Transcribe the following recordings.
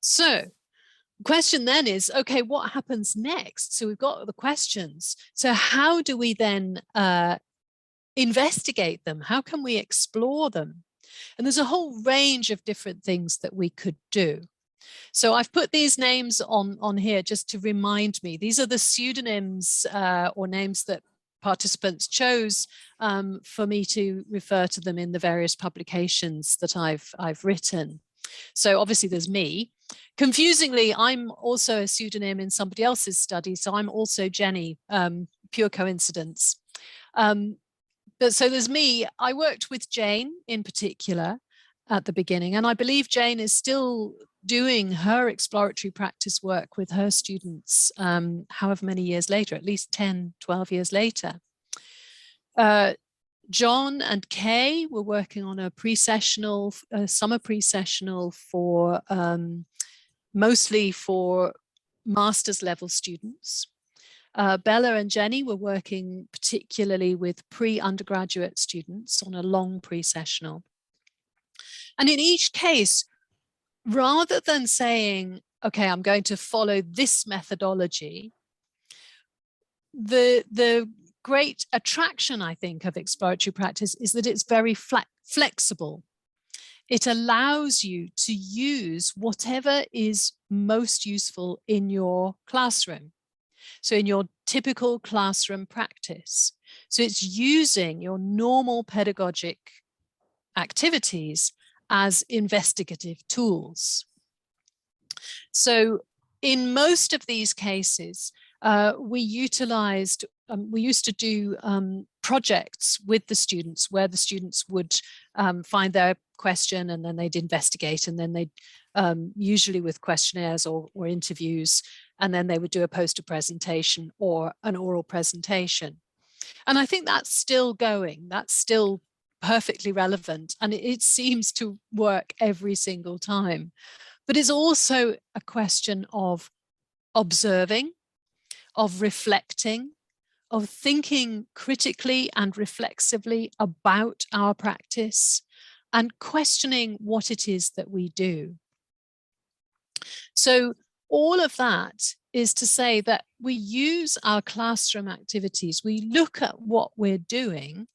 So the question then is, okay, what happens next? So we've got the questions. So how do we then investigate them? How can we explore them? And there's a whole range of different things that we could do. So I've put these names on here just to remind me. These are the pseudonyms or names that participants chose for me to refer to them in the various publications that I've written. So obviously there's me. Confusingly, I'm also a pseudonym in somebody else's study. So I'm also Jenny, pure coincidence. But so there's me. I worked with Jane in particular at the beginning, and I believe Jane is still doing her exploratory practice work with her students, however many years later, at least 10, 12 years later. John and Kay were working on a pre-sessional, summer pre-sessional for mostly for master's level students. Bella and Jenny were working particularly with pre-undergraduate students on a long pre-sessional. And in each case, rather than saying, okay, I'm going to follow this methodology, the great attraction, I think, of exploratory practice is that it's very flexible. It allows you to use whatever is most useful in your classroom. So in your typical classroom practice. So it's using your normal pedagogic activities as investigative tools. So in most of these cases, we used to do projects with the students where the students would find their question and then they'd investigate, and then they'd usually with questionnaires or interviews, and then they would do a poster presentation or an oral presentation. And I think that's still going, that's still perfectly relevant, and it seems to work every single time. But it's also a question of observing, of reflecting, of thinking critically and reflexively about our practice and questioning what it is that we do. So all of that is to say that we use our classroom activities, we look at what we're doing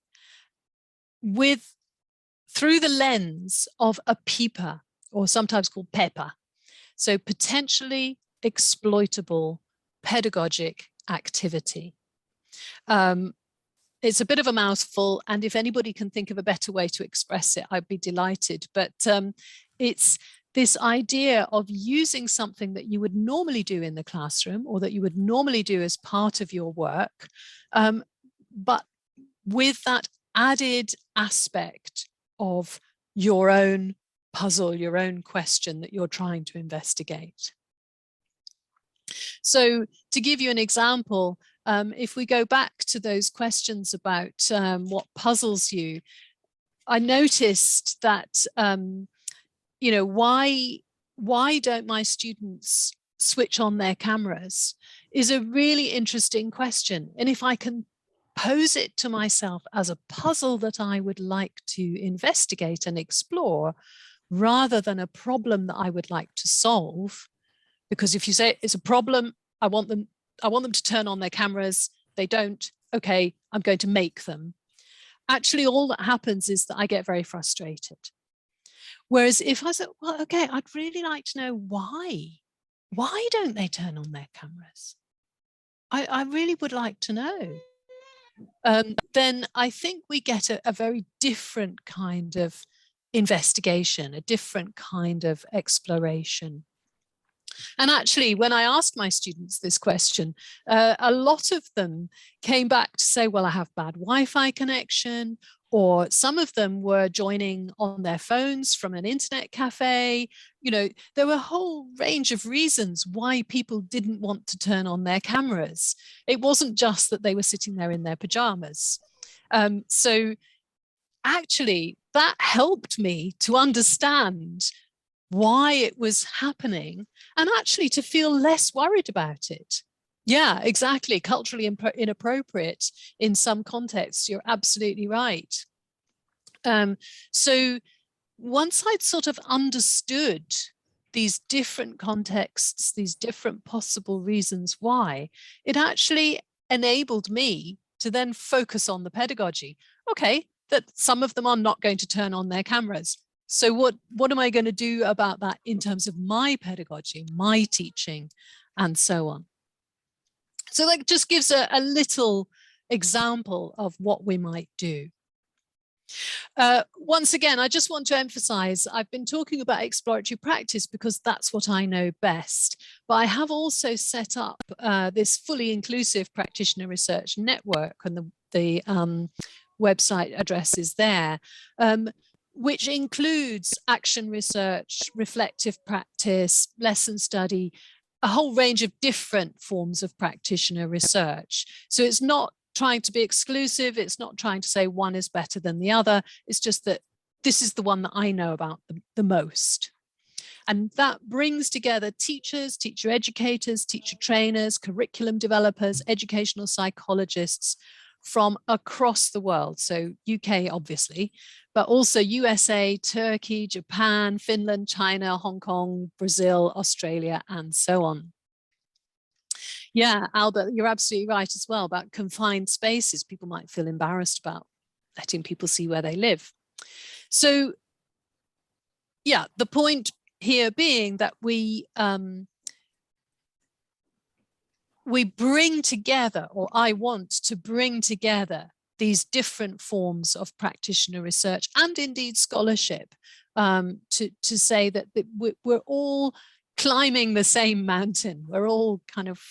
through the lens of a PEPA, or sometimes called PEPA. So potentially exploitable pedagogic activity. It's a bit of a mouthful, and if anybody can think of a better way to express it, I'd be delighted. But it's this idea of using something that you would normally do in the classroom or that you would normally do as part of your work, but with that added aspect of your own puzzle, your own question that you're trying to investigate. So to give you an example, if we go back to those questions about what puzzles you, I noticed that, you know, why don't my students switch on their cameras is a really interesting question. And if I can pose it to myself as a puzzle that I would like to investigate and explore, rather than a problem that I would like to solve, because if you say it's a problem, I want them to turn on their cameras, they don't, okay, I'm going to make them. Actually, all that happens is that I get very frustrated. Whereas if I said, well, okay, I'd really like to know why don't they turn on their cameras? I really would like to know. Then I think we get a very different kind of investigation, a different kind of exploration. And actually, when I asked my students this question, a lot of them came back to say, well, I have bad Wi-Fi connection, or some of them were joining on their phones from an internet cafe. You know, there were a whole range of reasons why people didn't want to turn on their cameras. It wasn't just that they were sitting there in their pajamas. So actually, that helped me to understand why it was happening and actually to feel less worried about it. Yeah, exactly. Culturally inappropriate in some contexts. You're absolutely right. So once I'd sort of understood these different contexts, these different possible reasons why, it actually enabled me to then focus on the pedagogy. Okay, that some of them are not going to turn on their cameras. So what am I going to do about that in terms of my pedagogy, my teaching, and so on? So that just gives a little example of what we might do. Once again, I just want to emphasize, I've been talking about exploratory practice because that's what I know best. But I have also set up this fully inclusive practitioner research network, and the website address is there, which includes action research, reflective practice, lesson study, a whole range of different forms of practitioner research. So it's not trying to be exclusive. It's not trying to say one is better than the other. It's just that this is the one that I know about the most. And that brings together teachers, teacher educators, teacher trainers, curriculum developers, educational psychologists from across the world. So UK, obviously, but also USA, Turkey, Japan, Finland, China, Hong Kong, Brazil, Australia, and so on. Yeah, Albert, you're absolutely right as well about confined spaces. People might feel embarrassed about letting people see where they live. So, yeah, the point here being that we bring together, or I want to bring together, these different forms of practitioner research and indeed scholarship to say that we're all climbing the same mountain. We're all kind of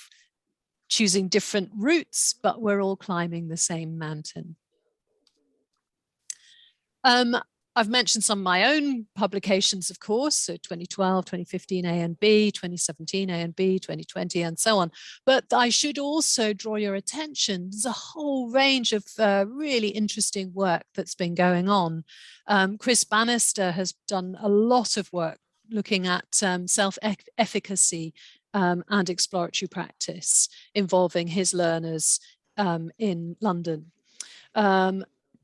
choosing different routes, but we're all climbing the same mountain. I've mentioned some of my own publications, of course, so 2012, 2015 A and B, 2017 A and B, 2020, and so on. But I should also draw your attention, there's a whole range of really interesting work that's been going on. Chris Bannister has done a lot of work looking at self-efficacy and exploratory practice involving his learners in London.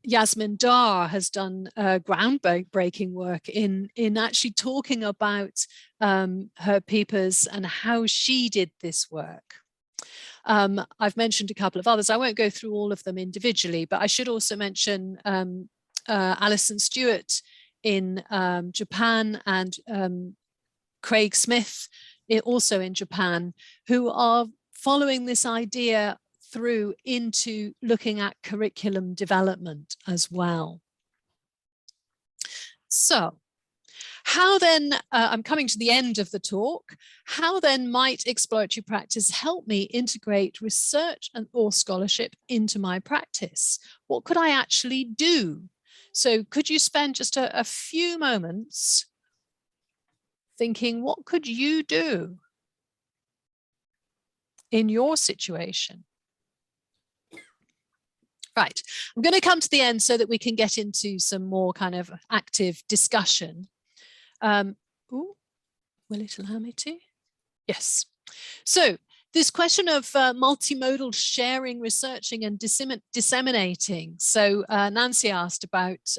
Yasmin Dar has done groundbreaking work in actually talking about her papers and how she did this work. I've mentioned a couple of others. I won't go through all of them individually, but I should also mention Alison Stewart in Japan and Craig Smith also in Japan, who are following this idea through into looking at curriculum development as well. So how then, I'm coming to the end of the talk, how then might exploratory practice help me integrate research or scholarship into my practice? What could I actually do? So could you spend just a few moments thinking, what could you do in your situation? Right, I'm going to come to the end so that we can get into some more kind of active discussion. Ooh, will it allow me to? Yes. So this question of multimodal sharing, researching and disseminating. So Nancy asked about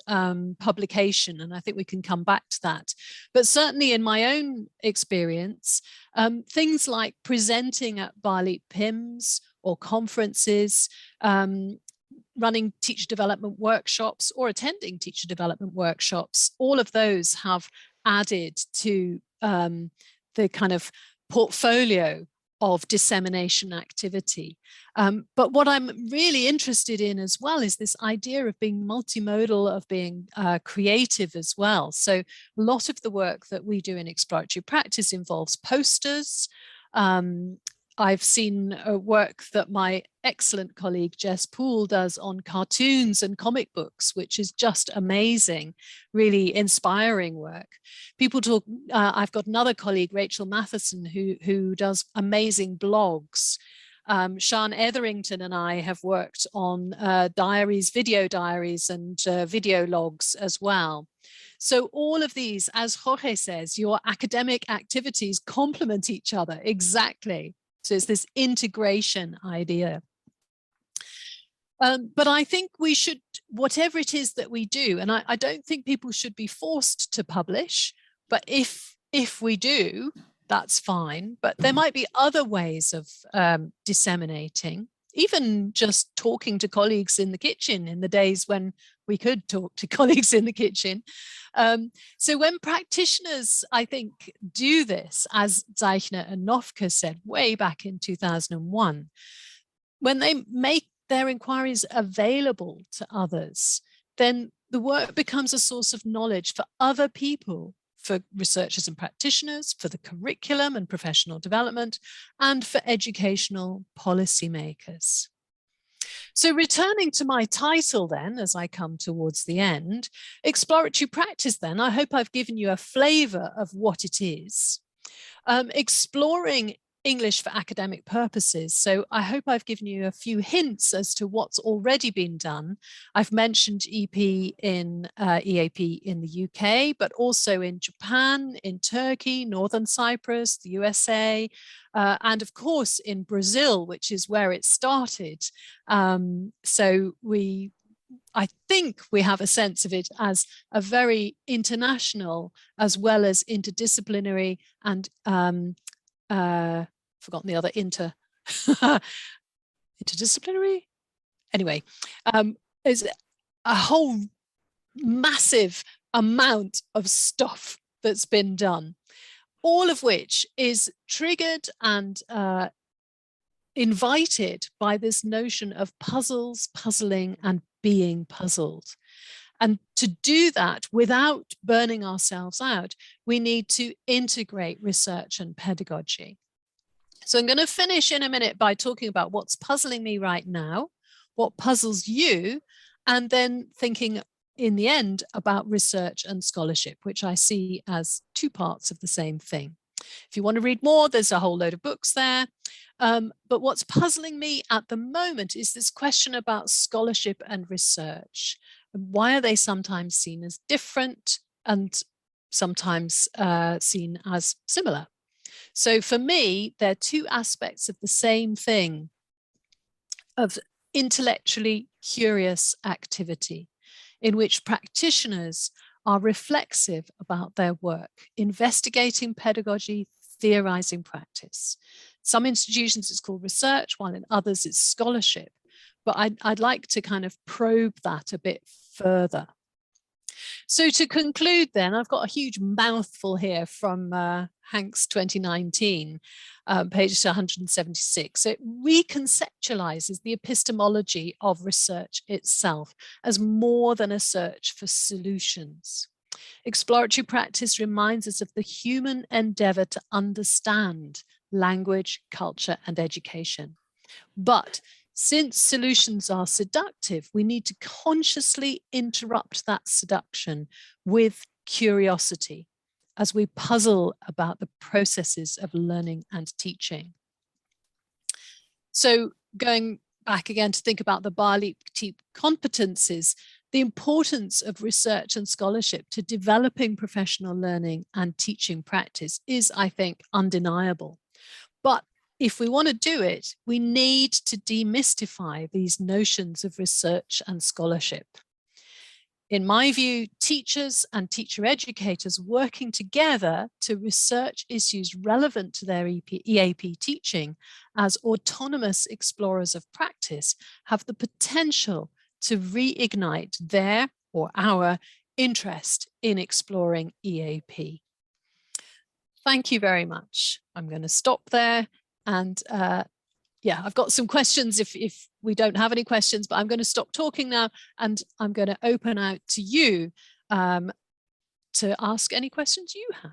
publication, and I think we can come back to that. But certainly in my own experience, things like presenting at BALEAP PIMS or conferences, running teacher development workshops or attending teacher development workshops, all of those have added to the kind of portfolio of dissemination activity. But what I'm really interested in as well is this idea of being multimodal, of being creative as well. So a lot of the work that we do in exploratory practice involves posters. I've seen work that my excellent colleague Jess Poole does on cartoons and comic books, which is just amazing, really inspiring work. People talk, I've got another colleague, Rachel Matheson, who does amazing blogs. Sian Etherington and I have worked on diaries, video diaries and video logs as well. So all of these, as Jorge says, your academic activities complement each other, exactly. So it's this integration idea. But I think we should, whatever it is that we do, and I don't think people should be forced to publish, but if if we do, that's fine, but there might be other ways of disseminating, even just talking to colleagues in the kitchen in the days when we could talk to colleagues in the kitchen. So when practitioners, I think, do this, as Zeichner and Nofke said way back in 2001, when they make their inquiries available to others, then the work becomes a source of knowledge for other people, for researchers and practitioners, for the curriculum and professional development, and for educational policymakers. So returning to my title then, as I come towards the end, exploratory practice then, I hope I've given you a flavour of what it is. Exploring English for academic purposes. So I hope I've given you a few hints as to what's already been done. I've mentioned EAP in the UK, but also in Japan, in Turkey, Northern Cyprus, the USA, and of course in Brazil, which is where it started. So I think we have a sense of it as a very international as well as interdisciplinary and forgotten the other interdisciplinary. Anyway, is a whole massive amount of stuff that's been done, all of which is triggered and invited by this notion of puzzles, puzzling, and being puzzled. And to do that without burning ourselves out, we need to integrate research and pedagogy. So I'm going to finish in a minute by talking about what's puzzling me right now, what puzzles you, and then thinking in the end about research and scholarship, which I see as two parts of the same thing. If you want to read more, there's a whole load of books there. But what's puzzling me at the moment is this question about scholarship and research. Why are they sometimes seen as different and sometimes seen as similar? So for me, they're two aspects of the same thing, of intellectually curious activity, in which practitioners are reflexive about their work, investigating pedagogy, theorizing practice. Some institutions it's called research, while in others it's scholarship. But I'd like to kind of probe that a bit further. So to conclude then, I've got a huge mouthful here from Hanks 2019, page 176. So it reconceptualizes the epistemology of research itself as more than a search for solutions. Exploratory practice reminds us of the human endeavor to understand language, culture, and education. But since solutions are seductive, we need to consciously interrupt that seduction with curiosity as we puzzle about the processes of learning and teaching. So going back again to think about the BALEAP competencies, the importance of research and scholarship to developing professional learning and teaching practice is, I think, undeniable. But if we want to do it, we need to demystify these notions of research and scholarship. In my view, teachers and teacher educators working together to research issues relevant to their EAP teaching as autonomous explorers of practice have the potential to reignite their or our interest in exploring EAP. Thank you very much. I'm going to stop there. And yeah, I've got some questions if we don't have any questions, but I'm going to stop talking now and I'm going to open out to you to ask any questions you have.